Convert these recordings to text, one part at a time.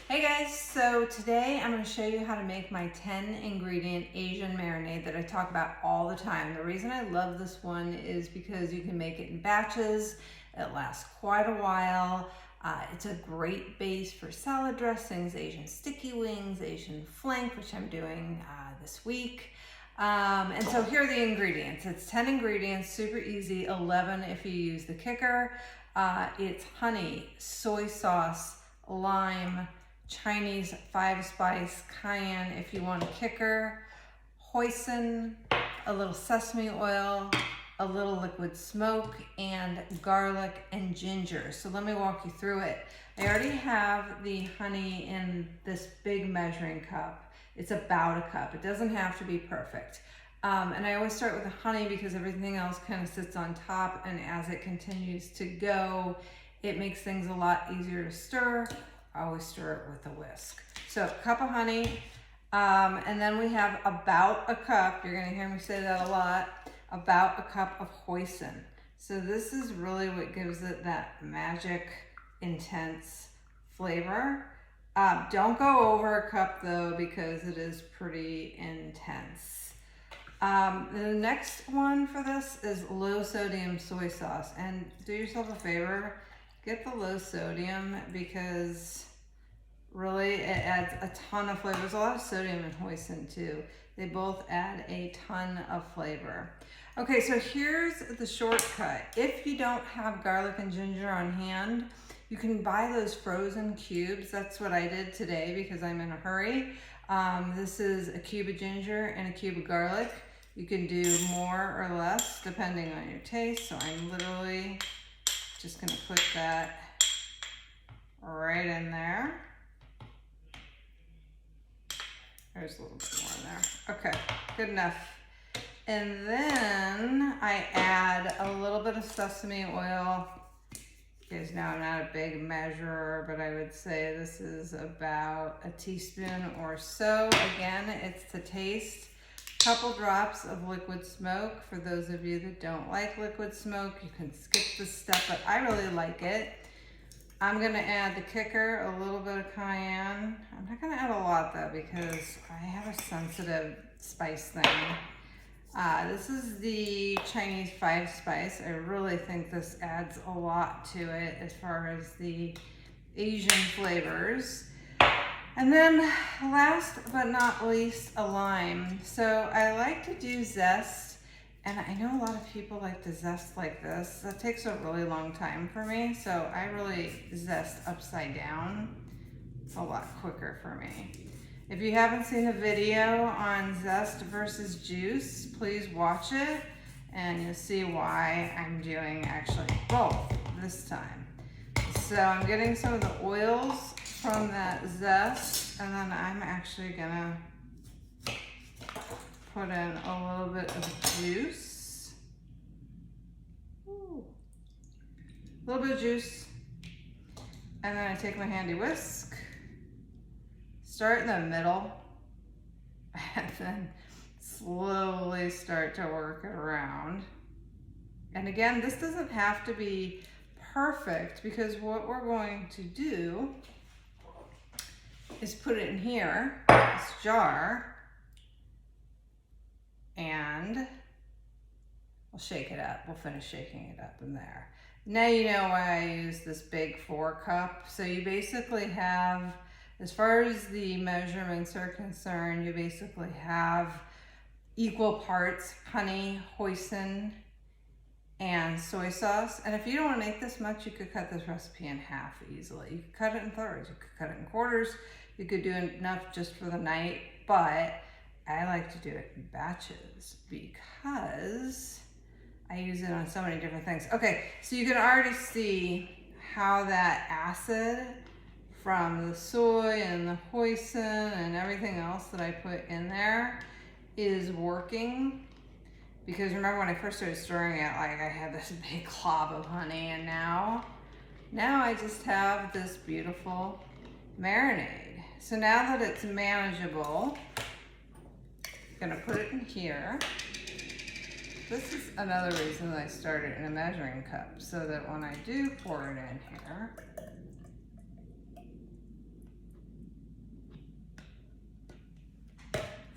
Hey guys, so today I'm going to show you how to make my 10 ingredient Asian marinade that I talk about all the time. The reason I love this one is because you can make it in batches. It lasts quite a while. It's a great base for salad dressings, Asian sticky wings, Asian flank, which I'm doing this week. And so here are the ingredients. It's 10 ingredients, super easy, 11 if you use the kicker. It's honey, soy sauce, lime, Chinese 5-spice, cayenne if you want a kicker, hoisin, a little sesame oil, a little liquid smoke, and garlic and ginger. So let me walk you through it. I already have the honey in this big measuring cup. It's about a cup. It doesn't have to be perfect. And I always start with the honey because everything else kind of sits on top, and as it continues to go, it makes things a lot easier to stir. I always stir it with a whisk. So a cup of honey, and then we have about a cup, you're gonna hear me say that a lot, about a cup of hoisin. So this is really what gives it that magic, intense flavor. Don't go over a cup though, because it is pretty intense. The next one for this is low sodium soy sauce, and do yourself a favor, get the low sodium because really it adds a ton of flavor. There's a lot of sodium in hoisin too. They both add a ton of flavor. Okay, so here's the shortcut. If you don't have garlic and ginger on hand, you can buy those frozen cubes. That's what I did today because I'm in a hurry. This is a cube of ginger and a cube of garlic. You can do more or less depending on your taste. So I'm literally just gonna put that right in there. There's a little bit more in there. Okay, good enough. And then I add a little bit of sesame oil. You guys know I'm not a big measurer, but I would say this is about a teaspoon or so. Again, it's to taste. Couple drops of liquid smoke. For those of you that don't like liquid smoke, you can skip this step, but I really like it. I'm gonna add the kicker, a little bit of cayenne. I'm not gonna add a lot though because I have a sensitive spice thing. This is the Chinese 5-spice. I really think this adds a lot to it as far as the Asian flavors. And then last but not least, a lime. So I like to do zest, and I know a lot of people like to zest like this. That takes a really long time for me, so I really zest upside down. It's a lot quicker for me. If you haven't seen the video on zest versus juice, please watch it, and you'll see why I'm doing actually both this time. So I'm getting some of the oils from that zest, and then I'm actually gonna put in a little bit of juice. Ooh. A little bit of juice, and then I take my handy whisk, start in the middle, and then slowly start to work it around. And again, this doesn't have to be perfect because what we're going to do is put it in here, this jar, and we'll shake it up. We'll finish shaking it up in there. Now you know why I use this big 4 cup. So you basically have, as far as the measurements are concerned, you basically have equal parts honey, hoisin, and soy sauce. And if you don't want to make this much, you could cut this recipe in half easily. You could cut it in thirds, you could cut it in quarters, you could do enough just for the night, but I like to do it in batches because I use it on so many different things. Okay, so you can already see how that acid from the soy and the hoisin and everything else that I put in there is working. Because remember when I first started stirring it, like I had this big glob of honey, and now I just have this beautiful marinade. So now that it's manageable, I'm gonna put it in here. This is another reason that I started in a measuring cup, so that when I do pour it in here,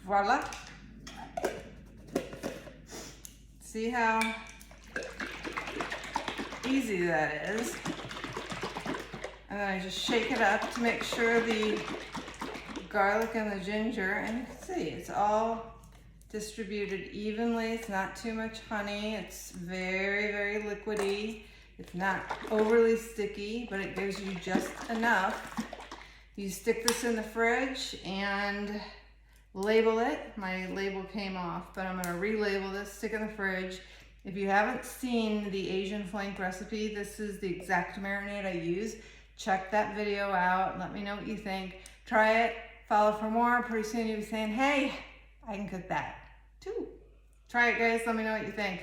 Voila. See how easy that is? And then I just shake it up to make sure the garlic and the ginger, and you can see it's all distributed evenly. It's not too much honey. It's very, very liquidy. It's not overly sticky, but it gives you just enough. You stick this in the fridge and label it. My label came off, but I'm gonna relabel this, stick it in the fridge. If you haven't seen the Asian flank recipe, this is the exact marinade I use. Check that video out. Let me know what you think. Try it, follow for more. Pretty soon you'll be saying, hey, I can cook that too. Try it, guys. Let me know what you think.